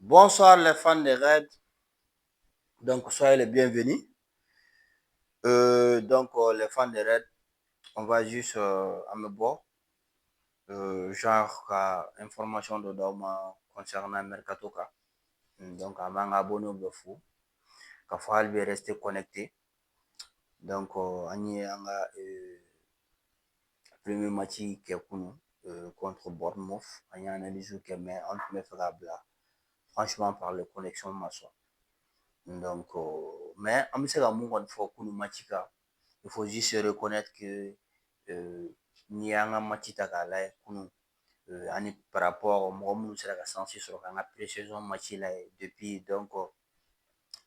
Bonsoir les fans de Red, donc soyez les bienvenus. Les fans de Red, on va juste à me voir, genre information de Doma concernant Mercato ka. Donc à m'en abonner au fou, qu'à faut rester connecté. Donc on y est en premier match qui est contre Bournemouth, on y a analysé que mais on peut me faire bla. Franchement par les connexions maçon. Donc mais an bɛ se ka mun kɔni fɔ kunu match kan il faut juste se reconnaître que n'i y'an ka match ta k'a lajɛ kunun ani par rapport mɔgɔ minnu sera ka sansi sɔrɔ k'an ka pré-saison match lajɛ depuis donc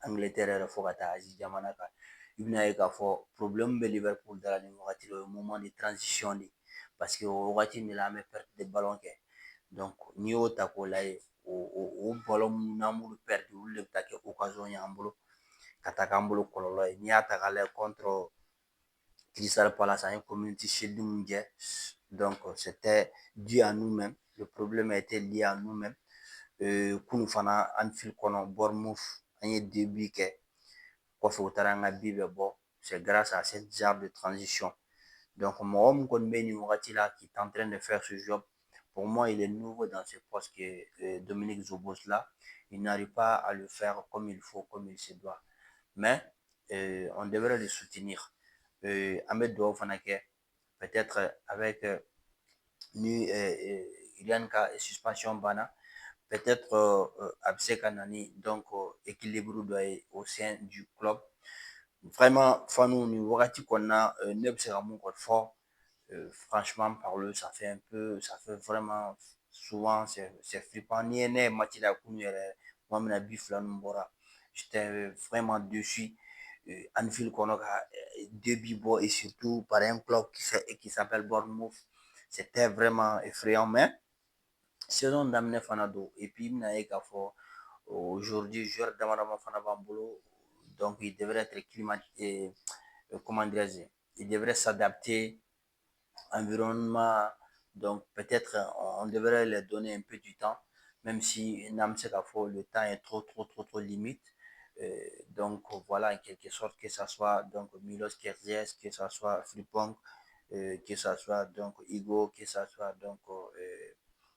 Angleterre yɛrɛ fo ka taa Asie jamana kan i bɛna ye k'a fɔ problème bɛ Liverpool da la nin wagati la o ye moment de transition de parce que o wagati de la an bɛ perte de ballon kɛ donc n'i y'o ta k'o lajɛ o ballon minnu n'an b'olu perdre olu de bɛ taa kɛ occasion y'an bolo ka taa k'an bolo kɔlɔlɔ ye n'i y'a ta k'a lajɛ contre Crystal Palace an ye community shield min jɛ donc c'était dû à nous-mêmes le problème a été lié à nous-mêmes kunun fana Anfield kɔnɔ Bournemouth an ye 2 buts kɛ kɔfɛ u taara an ka but bɛɛ bɔ c'est grâce à cette genre de transition donc mɔgɔ min kɔni bɛ nin wagati la qui est en train de faire ce job pour moi il est nouveau dans ce poste que Dominique Szoboszlai il n'arrive pas à le faire comme il faut comme il se doit mais on devrait le soutenir an bɛ dugawu fana kɛ peut-être avec ni Ilian ka suspension banna peut-être a bɛ se ka na ni donc équilibre dɔ ye au sein du club vraiment fanu nin wagati kɔnɔna ne bɛ se ka mun kɔni fɔ franchement parler ça fait un peu ça fait vraiment souvent c'est flippant n'i ye ne ye match la kunun yɛrɛ tuma min na bi fila ninnu bɔra j'étais vraiment déçu Anfield kɔnɔ ka 2 buts bɔ et surtout par un club qui s'appelle Bournemouth c'était vraiment effrayant mais saison daminɛ fana don et puis i bɛna ye k'a fɔ aujourd'hui joueur dama dama fana b'an bolo donc il devrait être comment dirais-je il devrait s'adapter environnement donc peut-être on devrait leur donner un peu du temps même si n'an bɛ se k'a fɔ le temps est trop limite donc voilà en quelque sorte que ça soit donc Milos Kerkez que ça soit Frimpong que ça soit donc Igo que ça soit donc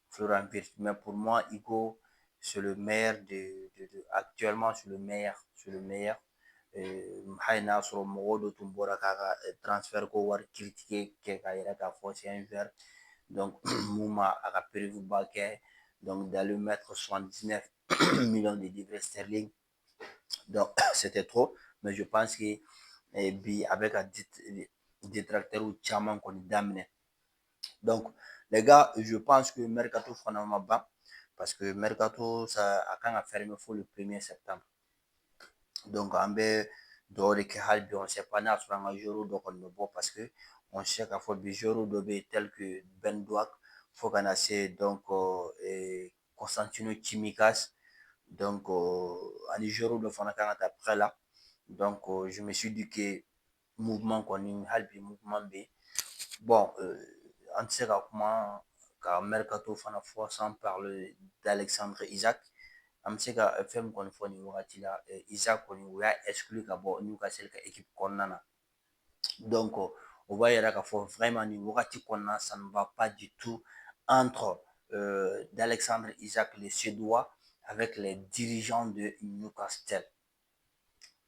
Florian Wirtz mais pour moi Igo c'est le meilleur actuellement c'est le meilleur hali n'a sɔrɔ mɔgɔw dɔ tun bɔra k'a ka transfert ko wari critiquer kɛ k'a yira k'a fɔ c'est un joueur donc mun ma a ka ba kɛ donc d'aller mettre 79 millions de livres sterling donc c'était trop mais je pense que bi a bɛ ka détracteur caman kɔni daminɛ donc les gars je pense que mercato fana ma ban parce que mercato ça a kan ka fermer fo le 1er septembre donc an bɛ dugawu de kɛ hali bi on sait pas n'a sɔrɔ an ka joueur dɔ kɔni bɛ bɔ parce que on sait k'a fɔ bi joueur dɔ bɛ yen tel que Ben Doak fo ka na se donc Constantino Tsimikas donc ani joueur dɔ fana kan ka taa prêt la donc je me suis dit que mouvement kɔni hali bi mouvement bɛ yen bon an tɛ se ka kuma ka mercato fana fɔ sans parler d'Alexandre Isak an bɛ se ka fɛn min kɔni fɔ nin wagati la Isak kɔni o y'a exclu ka bɔ Newcastle ka équipe kɔnɔna na donc o b'a yira k'a fɔ vraiment nin wagati kɔnɔna ça ne va pas du tout entre d'Alexandre Isak le Suédois avec les dirigeants de Newcastle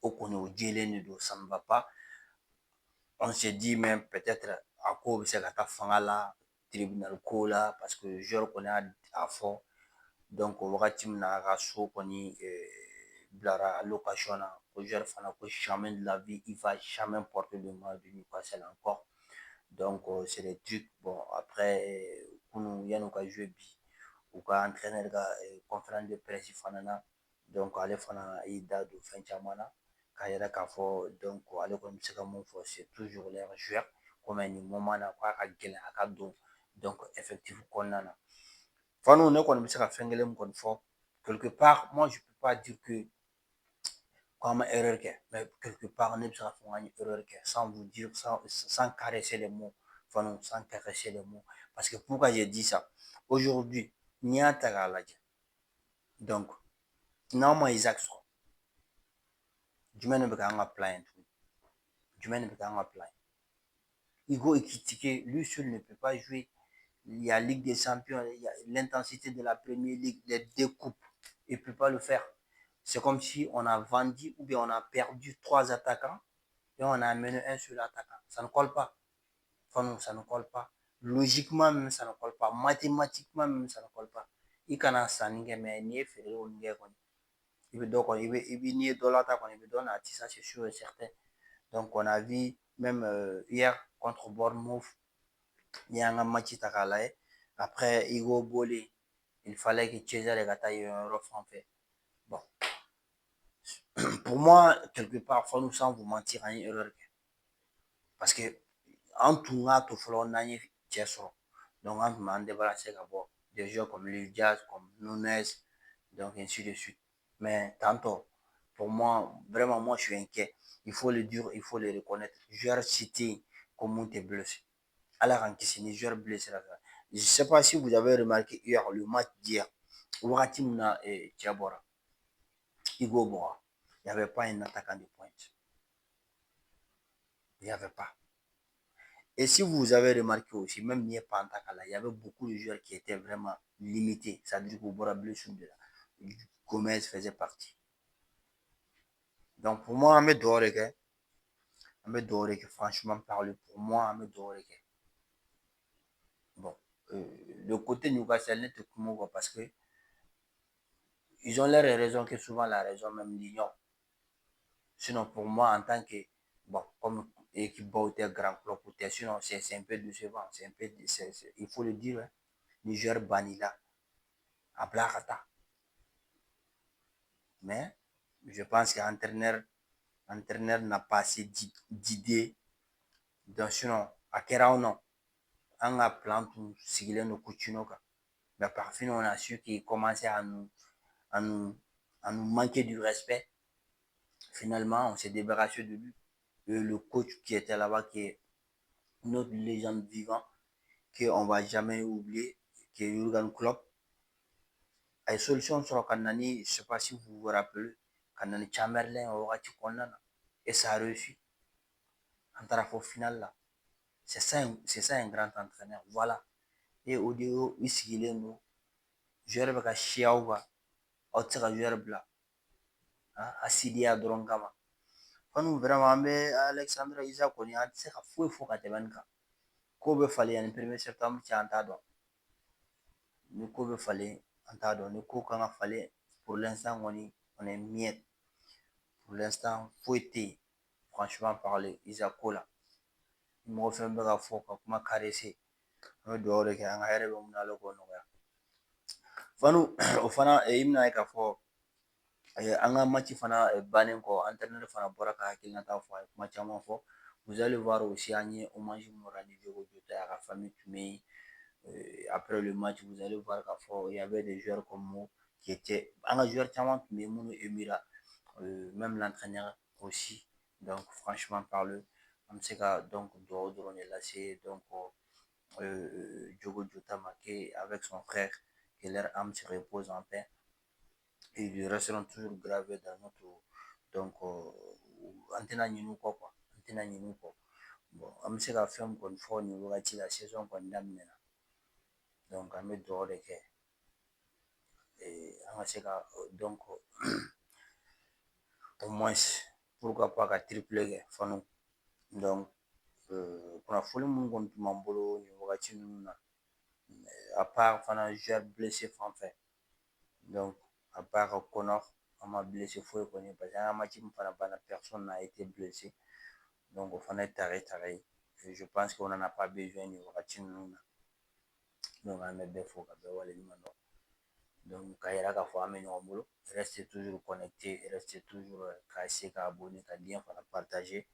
o kɔni o jɛlen de don ça ne va pas on se dit même peut-être a ko bɛ se ka taa fanga la tribunal ko la parce que joueur kɔni y'a fɔ donc wagati min na a ka so kɔni bilara location na ko joueur fana ko jamais de la vie il va jamais porter le maillot de Newcastle encore donc c'est des trucs bon après kunun yan'u ka jouer bi u ka entraîneur ka conférence de presse fana na donc ale fana y'i da don fɛn caman na k'a yira k'a fɔ donc ale kɔni bɛ se ka mun fɔ c'est toujours leur joueur komi nin moment na k'a ka gɛlɛn a ka don donc effectif kɔnɔna na fanu ne kɔni bɛ se ka fɛn kelen min kɔni fɔ quelque part moi je peux pas dire que k'an ma erreur kɛ mais quelque part ne bɛ se k'a fɔ k'an ye erreur kɛ sans vous dire sans caresser les mots fanu sans caresser les mots parce que pourquoi j'ai dit ça aujourd'hui n'i y'a ta k'a lajɛ donc n'an ma Isaac sɔrɔ jumɛn de bɛ k'an ka plan ye tuguni jumɛn de bɛ k'an ka plan ye Hugo Ekitike lui seul ne peut pas jouer il y a Ligue des Champions il y a l'intensité de la Premier League les deux coupes il peut pas le faire c'est comme si on a vendu ou bien on a perdu 3 attaquants et on a amené un seul attaquant ça ne colle pas Fanu ça ne colle pas logiquement même ça ne colle pas mathématiquement même ça ne colle pas i kana sanni kɛ mais n'i ye feere kɔni kɛ kɔni i bɛ dɔ kɔni i bɛ n'i ye dɔ lata kɔni i bɛ dɔ nati ça c'est sûr et certain donc on a vu même hier contre Bournemouth n'i y'an ka match ta k'a lajɛ après Igo bolen il fallait que Chiesa de ka taa yen yɔrɔ fan fɛ bon pour moi quelque part Fanu sans vous mentir an ye erreur kɛ parce que an tun k'a to fɔlɔ n'an ye cɛ sɔrɔ donc an tun b'an débarrasser ka bɔ des joueurs comme Luis Diaz comme Nunez donc ainsi de suite mais tantôt pour moi vraiment moi je suis inquiet il faut le dire il faut le reconnaître joueur si tɛ yen ko mun tɛ blessé Ala k'an kisi ni joueur blessé la je sais pas si vous avez remarqué hier le match d'hier wagati min na cɛ bɔra Igo bɔra il y avait pas un attaquant de pointe il y avait pas et si vous avez remarqué aussi, même n'i ye pan ta k'a lajɛ, il y avait beaucoup de joueurs qui étaient vraiment limités. C'est-à-dire qu'u bɔra blessure de la. Gomez faisait partie. Donc pour moi, an bɛ dugawu de kɛ. An bɛ dugawu de kɛ franchement parler. Pour moi, an bɛ dugawu de kɛ. Bon, le côté Newcastle ne tɛ kuma o kan parce que ils ont leurs raisons que souvent la raison même l'ignore. Sinon pour moi, en tant que, bon, comme équipe baw tɛ grand club o tɛ sinon c'est un peu décevant. C'est un peu, il faut le dire, hein. Ni joueur banni la a bila ka taa. Mais je pense qu'entraîneur n'a pas assez d'idées. Donc sinon a kɛra o nɔ an ka plan tun sigilen don Coutinho kan mais par fin on a su qu'il commençait à nous manquer du respect. Finalement on s'est débarrassé de lui. Le coach qui était là-bas qui est notre légende vivant qu'on va jamais oublier qui est Jurgen Klopp a ye solution sɔrɔ ka na ni je sais pas si vous vous rappelez ka na ni Chamberlain o wagati kɔnɔna na et ça a réussi an taara fɔ finale la c'est ça un grand entraîneur voilà et o de ye i sigilen don joueur bɛ ka siya aw kan aw tɛ se ka joueur bila a sidiya dɔrɔn kama Fanu vraiment an bɛ Alexandre Isak kɔni an tɛ se ka foyi fɔ ka tɛmɛ nin kan ko bɛ falen yanni 1er septembre cɛ an t'a dɔn ni ko bɛ falen an t'a dɔn ni ko kan ka falen pour l'instant kɔni on est miettes pour l'instant foyi tɛ yen franchement parler Isak ko la ni mɔgɔ fɛn bɛ ka fɔ ka kuma caressé an bɛ dugawu de kɛ an ka hɛrɛ bɛ mun na Ala k'o nɔgɔya Fanu o fana i bɛna ye k'a fɔ an ka match fana bannen kɔ entraîneur fana bɔra ka hakilinata fɔ a ye kuma caman fɔ vous allez voir aussi an ye hommage min rendre Diogo Jota a ka famille tun bɛ yen après le match vous allez voir k'a fɔ il y avait des joueurs comme Mo qui étaient an ka joueur caman tun bɛ yen minnu émira même l'entraîneur aussi donc franchement parler an bɛ se ka donc dugawu dɔrɔn de lase donc Diogo Jota ma avec son frère que leur âme se repose en paix et ils resteront toujours gravés dans notre donc an tɛna ɲinɛ u kɔ quoi an tɛna ɲinɛ u kɔ bon an bɛ se ka fɛn min kɔni fɔ nin wagati la saison kɔni daminɛna donc an bɛ dugawu de kɛ an ka se ka donc au moins pourquoi pas ka triplé kɛ Fanu donc kunnafoni mun kɔni tun b'an bolo nin wagati ninnu na à part fana joueur blessé fan fɛ donc à part Connor an ma blessé foyi kɔni parce que an ka match min fana banna personne n'a été blessé donc o fana ye tare ye je pense qu'on n'en a pas besoin nin wagati ninnu na donc an bɛ bɛɛ fo ka bɛɛ waleɲuman dɔn donc k'a yira k'a fɔ an bɛ ɲɔgɔn bolo restez toujours connectés restez toujours ka essayer ka abonné ka lien fana partager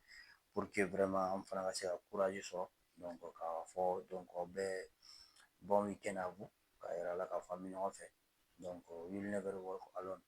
pour que vraiment an fana ka se ka courage sɔrɔ donc k'a fɔ donc aw bɛɛ bon week-end à vous k'a yira la k'a fɔ an bɛ ɲɔgɔn fɛ donc you will never walk alone